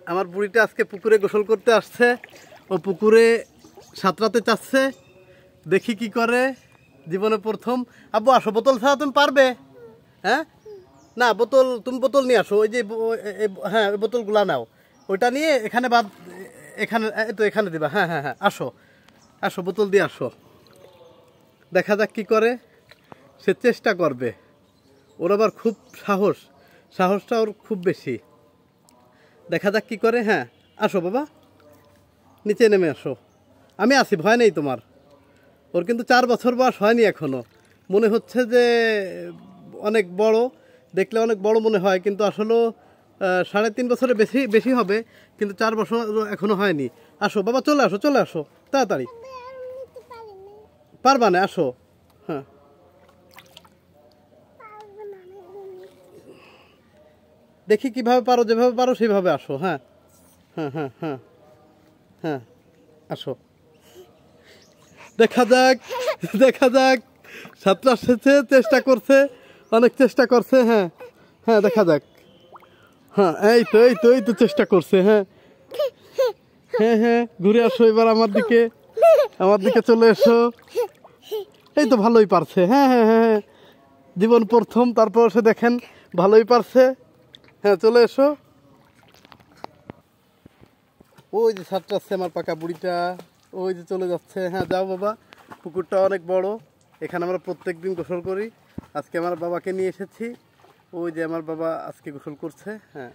আমার বুড়িটা আজকে পুকুরে গোসল করতে আসছে। ও পুকুরে সাঁতরাতে চাচ্ছে, দেখি কি করে। জীবনে প্রথম। আব্বু আসো, বোতল ছাড়া তুমি পারবে? হ্যাঁ না, বোতল তুমি বোতল নিয়ে আসো। ওই যে হ্যাঁ, ওই বোতলগুলা নাও, ওইটা নিয়ে এখানে এখানে তো এখানে দিবা। হ্যাঁ হ্যাঁ হ্যাঁ, আসো আসো, বোতল দিয়ে আসো। দেখা যাক কি করে। সে চেষ্টা করবে। ওর আবার খুব সাহসটা ওর খুব বেশি। দেখা যাক কি করে। হ্যাঁ আসো বাবা, নিচে নেমে আসো। আমি আছি, ভয় নেই তোমার। ওর কিন্তু 4 বছর বয়স হয়নি এখনো। মনে হচ্ছে যে অনেক বড়, দেখলে অনেক বড় মনে হয়, কিন্তু আসলে 3.5 বছরের বেশি বেশি হবে, কিন্তু 4 বছর এখনো হয়নি। আসো বাবা, চলে আসো চলে আসো তাড়াতাড়ি। পারবা না? আসো। হ্যাঁ দেখি কিভাবে পারো, যেভাবে পারো সেইভাবে আসো। হ্যাঁ হ্যাঁ হ্যাঁ হ্যাঁ হ্যাঁ, আসো। দেখা যাক দেখা যাক। ছাত্র এসেছে, চেষ্টা করছে, অনেক চেষ্টা করছে। হ্যাঁ হ্যাঁ, দেখা যাক। হ্যাঁ এই তো চেষ্টা করছে। হ্যাঁ হ্যাঁ হ্যাঁ, ঘুরে আসো এবার আমার দিকে চলে এসো। এই তো ভালোই পারছে। হ্যাঁ হ্যাঁ হ্যাঁ হ্যাঁ, জীবন প্রথম, তারপর সে দেখেন ভালোই পারছে। হ্যাঁ চলে এসো। ওই যে ছাত্রাচ্ছে আমার পাকা বুড়িটা, ওই যে চলে যাচ্ছে। হ্যাঁ যাও বাবা, পুকুরটা অনেক বড়, এখানে আমরা প্রত্যেক দিন গোসল করি। আজকে আমার বাবাকে নিয়ে এসেছি। ওই যে আমার বাবা আজকে গোসল করছে। হ্যাঁ